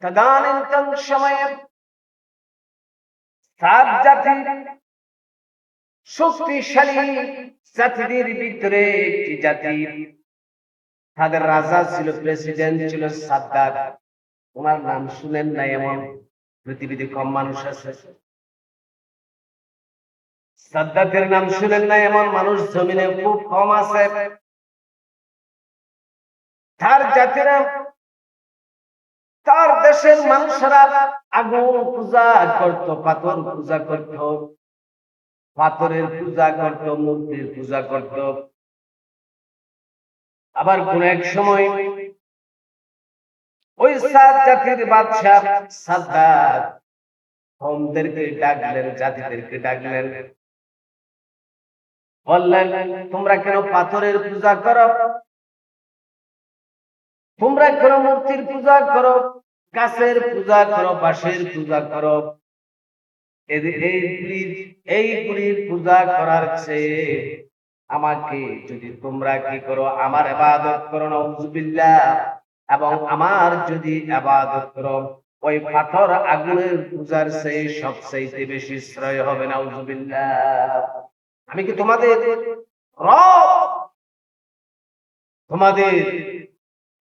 তদানীন্তন সময়ে সাত জাতির শক্তিশালী জাতিদের ভিতরে একটি জাতি, তাদের রাজা ছিল, প্রেসিডেন্ট ছিল সাদ্দাত। ওনার নাম শুনেন না এমন পৃথিবীতে কম মানুষ আছে। সাদ্দাতের নাম শুনেন না এমন মানুষ জমিনে খুব কম আছে। তার জাতিরা, তার দেশের মানুষেরা আগুন পূজা করত, পাথর পূজা করত, পাথরের পূজা করত, মূর্তির পূজা করত। আবার কোন এক সময় ওই সাত জাতির বাদশাহ সাদ্দাত কওমদেরকে ডাকলেন, জাতিদেরকে ডাকলেন, বললেন, তোমরা কেন পাথরের পূজা করো? তোমরা কেন মূর্তির পূজা করো, গাছের পূজা করো, বাঁশের পূজা করো? এইগুলির পূজা করার চেয়ে আমাকে যদি তোমরা কি করো, আমার ইবাদত করো, নাউযুবিল্লাহ, এবং আমার যদি ইবাদত করো, ওই পাথর আগুনের পূজার চেয়ে সবচেয়ে বেশি শ্রেয় হবে, নাউযুবিল্লাহ। আমি কি তোমাদের রব, তোমাদের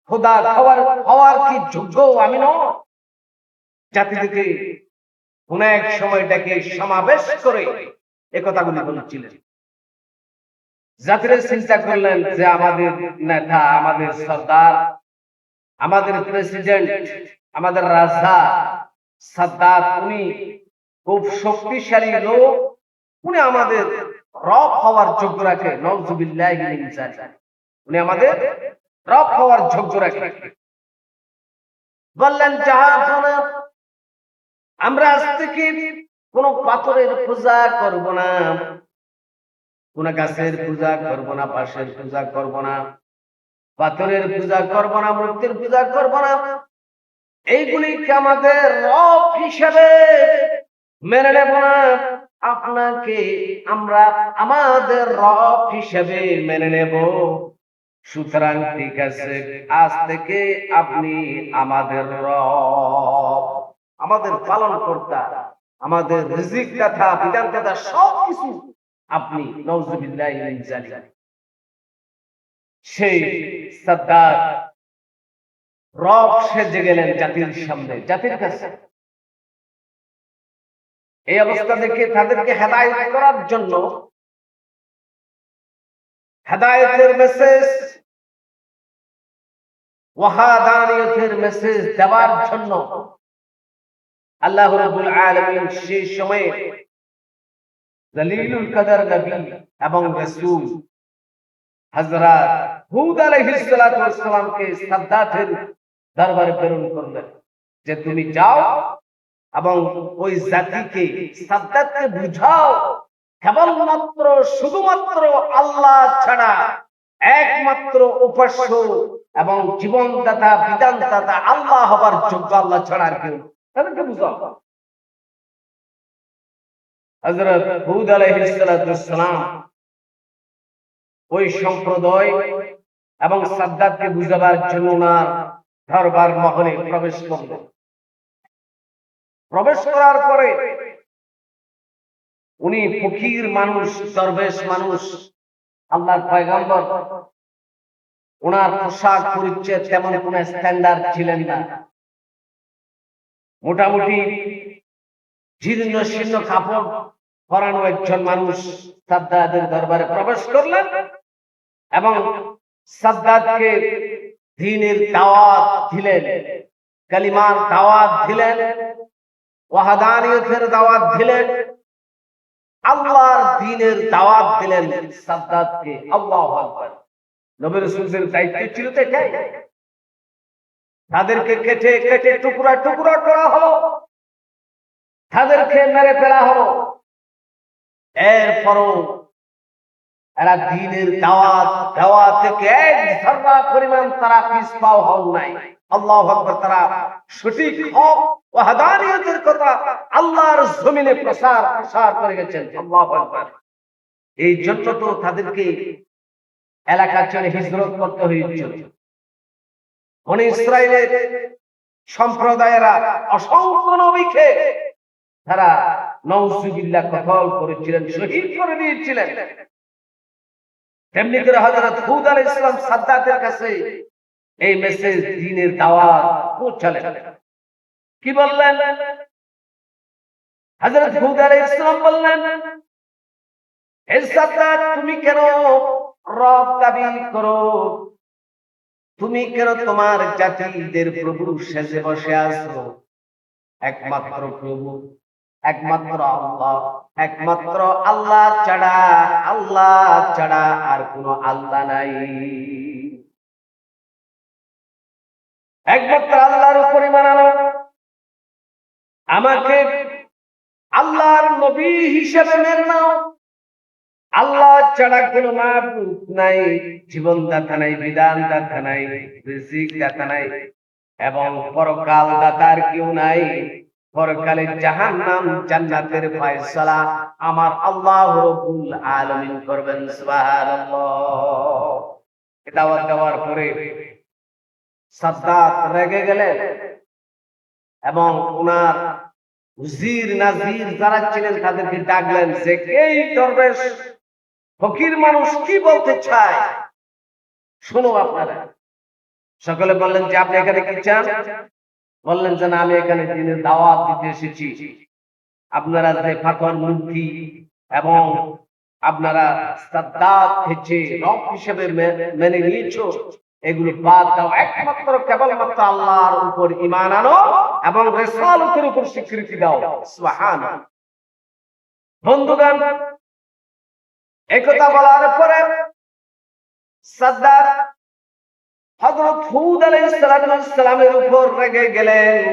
খোদা হওয়ার কি যোগ্য আমি নই? জাতিকে কোন এক সময়টাকে সমাবেশ করে একথাগুলি বলছিলেন। জাতিরা চিন্তা করলেন যে আমাদের নেতা, আমাদের সরদার, আমাদের প্রেসিডেন্ট, আমাদের রাজা সাদ্দাত, উনি খুব শক্তিশালী লোক, উনি আমাদের রব হওয়ার যোগ্য রাখে, নাউযুবিল্লাহি মিন যালিক, উনি আমাদের রব হওয়ার যোগ্য রাখে। বললেন, জাহাপনা, আমরা আজ থেকে কোন পাথরের পূজা করব না, কোন গাছের পূজা করব না, বাঁশের পূজা করব না, পাথরের পূজা করব না, মূর্তির পূজা করব না। এইগুলিকে আমাদের রব হিসেবে মেনে নেব না। আপনাকে আমরা আমাদের রব হিসেবে মেনে নেব। সুতরাং ঠিক আছে, আজ থেকে আপনি আমাদের রব, আমাদের পালন কর্তা, আমাদের রিজিক কথা, বিধান কথা সবকিছু আপনি, নাউযুবিল্লাহি মিন যালিক। সেই সাদ্দাত রব সেজে গেলেন জাতির সামনে, জাতির কাছে। এই অবস্থা দেখে তাদেরকে হেদায়েত করার জন্য, হেদায়েতের মেসেজ, ওয়াহাদানিয়তের মেসেজ দেওয়ার জন্য আল্লাহ রাব্বুল আলামিন সেই সময়ে দলিলুল কদর নবী এবং রাসূল হযরত হুদ আলাইহিস সালাতু ওয়াস সালামকে সাদ্দাতের দরবারে প্রেরণ করলেন যে তুমি যাও এবং ওই জাতিকে, সাদ্দাতকে বুঝাও, কেবলমাত্র শুধুমাত্র আল্লাহ ছাড়া একমাত্র উপাস্য এবং জীবনদাতা, বিধানদাতা আল্লাহ হবার যোগ্য আল্লাহ ছাড়া আর কেউ, তাদেরকে বুঝাও। হযরত হুদ আলাইহিস সালাতু ওয়াস সালাম ওই সম্প্রদায় এবং সাদ্দাতকে বুঝাবার জন্য ওনার দরবার মহলে প্রবেশ করলেন। প্রবেশ করার পরে উনি ফকির মানুষ, দরবেশ মানুষ, আল্লাহর পয়গম্বর, ওনার পোশাক পরিচ্ছদ তেমন কোন স্ট্যান্ডার্ড ছিলেন না। মোটামুটি জীর্ণ শীর্ণ কাপড় পরানো একজন মানুষ সাদ্দাতের দরবারে প্রবেশ করলেন এবং সাদ্দাতকে দ্বীনের দাওয়াত দিলেন, কালিমার দাওয়াত দিলেন, ওয়াহাদানিয়তের দাওয়াত দিলেন, আল্লাহর দ্বীনের দাওয়াত দিলেন সাদ্দাতকে। আল্লাহু আকবার। নবী রাসূলের দায়িত্ব ছিল তো এটাই। তাদেরকে কেটে কেটে টুকরা টুকরা করা হলো, তাদেরকে মেরে ফেলা হলো। এরপরও এরা দ্বীনের দাওয়াত দেওয়া থেকে এক ধারণা পরিমাণ তারা পিছপা হন নাই। আল্লাহু আকবার। তারা সঠিক হক ও হাদানিয়তের কথা আল্লাহর জমিনে প্রসার করে গেছেন। আল্লাহু আকবার। এই জন্য তো তাদেরকে এলাকা ছেড়ে হিজরত করতে হয়েছিল। বনি ইসরাইলের সম্প্রদায়েরা অসংখ্য নবীকে তারা নাউজুবিল্লাহ কতল করেছিলেন, শহীদ করে দিয়েছিলেন। তেমনি করে হযরত হুদ আলাইহিস সালাম সাদ্দাতের কাছে এই মেসেজ দ্বীনের দাওয়াত পৌঁছালেন। কি বললেন? হযরত হুদ আলাইহিস সালাম বললেন, হে সাদ্দাত, তুমি কেন রব দাবি করো? তুমি কেন তোমার জাতিদের প্রভু সেজে বসে আছো? একমাত্র প্রভু, একমাত্র আল্লাহ, একমাত্র আল্লাহ ছাড়া, আল্লাহ ছাড়া আর কোনো আল্লাহ নাই। একমাত্র আল্লাহর উপর ঈমান আনো। আমাকে আল্লাহর নবী হিসেবে মেনে নাও। আল্লাহ ছাড়া কোনো মাবুদ নাই, জীবনদাতা নাই, বিধানদাতা নাই, রিজিক দাতা নাই, এবং পরকাল দাতার কেউ নাই। পরকালে জাহান্নাম জান্নাতের ফয়সালা আমার আল্লাহ রাব্বুল আলামিন করবেন। সুবহানাল্লাহ। দাওয়াত দেওয়ার পরে সাদ্দাত রেগে গেলেন এবং ওনার উজির নাজির যারা ছিলেন তাদেরকে ডাকলেন যে এই দরবেশ ফকির মানুষ কি বলতে চায় শোনো আপনারা। সকলে বললেন যে আপনি এখানে কি চান? বললেন যে না, আমি এখানে দ্বীনের দাওয়াত দিতে এসেছি। আপনারা যে ফাতর মূর্তি এবং আপনারা সাদ্দাত হচ্ছে রব হিসেবে মেনে নিয়েছো, এগুলো বাদ দাও। একমাত্র কেবলমাত্র আল্লাহর উপর ঈমান আনো এবং রিসালাতের উপর স্বীকৃতি দাও। সুবহানাল্লাহ। বন্ধুগণ, একথা বলার পরে সাদ্দাত হযরত হুদ আলাইহিস সালামের উপর রেগে গেলেন।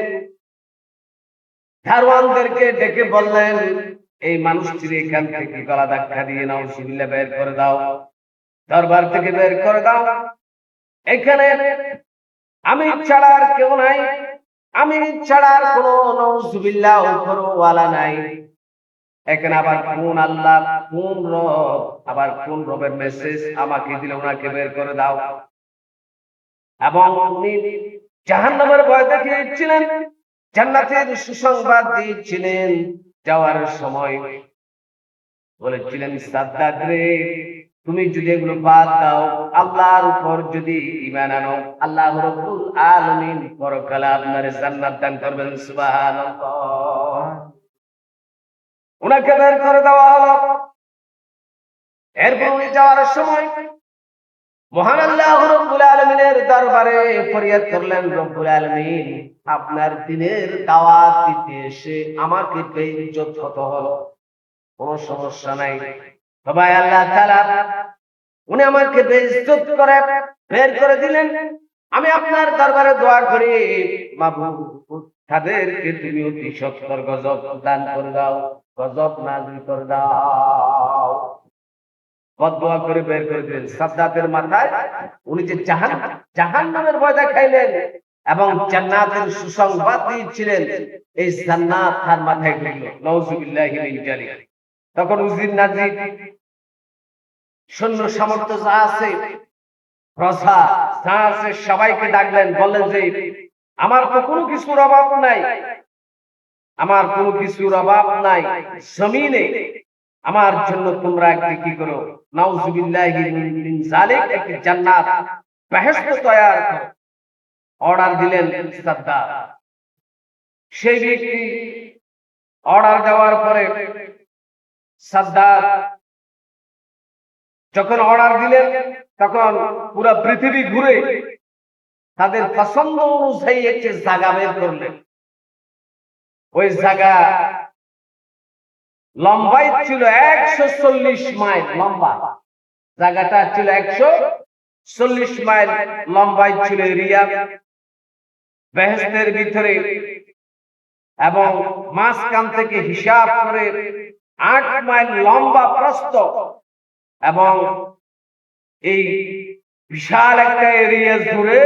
দারওয়ানদেরকে ডেকে বললেন, এই মানুষটির এখান থেকে গলা ধাক্কা দিয়ে নাউজুবিল্লাহ বের করে দাও, দরবার থেকে বের করে দাও। এখানে আমি ছাড়া আর কেউ নাই, আমি ছাড়া আর কোনো নাউজুবিল্লাহ উপরওয়ালা নাই। এখানে আবার কোন আল্লাহ, কোন রব, আবার কোন রবের মেসেজ আমাকে দিলে ওনাকে বের করে দাও। এবং উনি জাহান্নামের ভয় দেখিয়েছিলেন, জান্নাতের সুসংবাদ দিয়েছিলেন। যাওয়ার সময় বলেছিলেন, সাদ্দাত রে, তুমি যদি এগুলো বাদ দাও, আল্লাহর উপর যদি ঈমান আনো, আল্লাহ রাব্বুল আলামিন পরকালে আপনার জান্নাত দান করবেন। সুবহানাল্লাহ। উনাকে বের করে দেওয়া হলো। এরপর উনি যাওয়ার সময় মহান আল্লাহ রাব্বুল আলামিনের দরবারে ফরিয়াদ করলেন, রব্বুল আলামিন, আপনার দ্বীনের দাওয়াত দিতে এসে আমাকে বেইজ্জত হতে হলো, কোনো সমস্যা নাই। তবে আল্লাহ তাআলা উনি আমাকে বেইজ্জত করে বের করে দিলেন। আমি আপনার দরবারে দোয়া করি, মাবুদ, তাদেরকে তুমি অতি সত্তর গজব দান করে দাও, গজব নাযিল করে দাও। বদদোয়া করে বের করে দিলেন। সাদ্দাতের মাথায় উনি যে জাহান্নামের ভয় দেখাইলেন এবং জান্নাতের সুসংবাদ দিয়েছিলেন, এই জান্নাত তার মাথায় ঢুকলো। নাউজুবিল্লাহি মিন যালিক। তখন উজির নাজির, সৈন্য সামর্থ্য যা আছে, প্রজা যা আছে, সবাইকে ডাকলেন, বললেন যে আমার তো কোনো কিছুর অভাব নাই, আমার কোনো কিছুর অভাব নাই। জমিনে আমার জন্য তোমরা একটি কি করো, নাউজুবিল্লাহি মিন যালিক, একটি জান্নাত, বেহেশত তৈরি করো। অর্ডার দিলেন সাদ্দাত। সেই ব্যক্তি অর্ডার দেওয়ার পরে সাদ্দাত যখন অর্ডার দিলেন, তখন পুরো পৃথিবী ঘুরে তাদের পছন্দ অনুযায়ী একটি জায়গা বের করলেন। ওই জায়গা লম্বাই ছিল 140 মাইল লম্বা। জায়গাটা ছিল 140 মাইল লম্বাই ছিল এরিয়া, বেহেশতের ভিতরে। এবং মাঝখান থেকে হিসাব করে 8 মাইল লম্বা প্রস্থ, এবং এই বিশাল একটা এরিয়া জুড়ে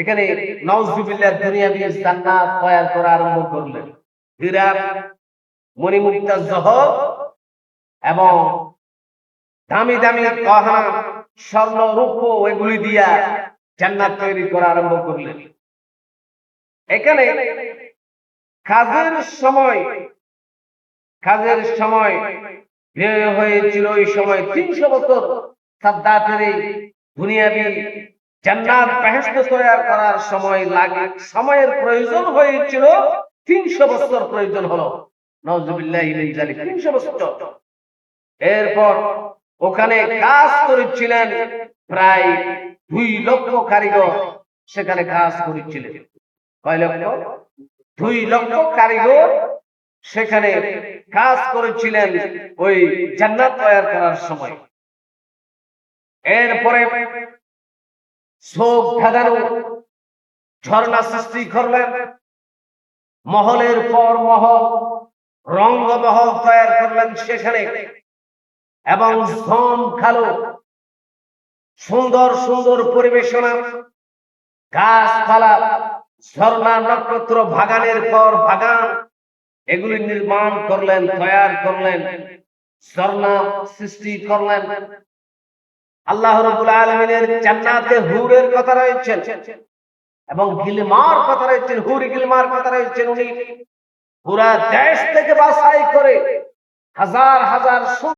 এখানে নাউজুবিল্লাহ দুনিয়াবি জান্নাত তৈরি করা আরম্ভ করলেন। হীরা, মণিমুক্তা, জহর এবং দামি দামি গহনা, স্বর্ণ, রূপ, এগুলি দিয়া জান্নাত তৈরি করা আরম্ভ করলেন। এখানে কাজের সময় ব্যয় হয়েছিল ওই সময় 300 বছর। সাদ্দাতের এই দুনিয়াবি জান্নাত বেহেশত তৈরি করার সময়ের প্রয়োজন হয়েছিল 300 বছর প্রয়োজন হলো। নাউজুবিল্লাহি মিন যালিক 300 বছর। এরপর ওখানে কাজ করেছিলেন প্রায় 2 লক্ষ কারিগর, সেখানে কাজ করেছিলেন। কয় লক্ষ? 2 লক্ষ কারিগর সেখানে কাজ করেছিলেন ওই জান্নাত তৈরি করার সময়। এরপরে চোখ ধাঁধানো ঝর্ণা সৃষ্টি করলেন, মহলের পর মহল, রঙ্গমহল তৈরি করলেন সেখানে, এবং খালো সুন্দর সুন্দর পরিবেশনা, গাছপালা, ঝর্ণা, নক্ষত্র, বাগানের পর বাগান, এগুলি নির্মাণ করলেন, তৈরি করলেন, ঝর্ণা সৃষ্টি করলেন। আল্লাহ রাব্বুল আলামিনের জান্নাতে হুরের কথা রয়েছে এবং গিলমার কথা রয়েছে, হুর গিলমার কথা রয়েছে। উনি পুরা দেশ থেকে বাছাই করে হাজার হাজার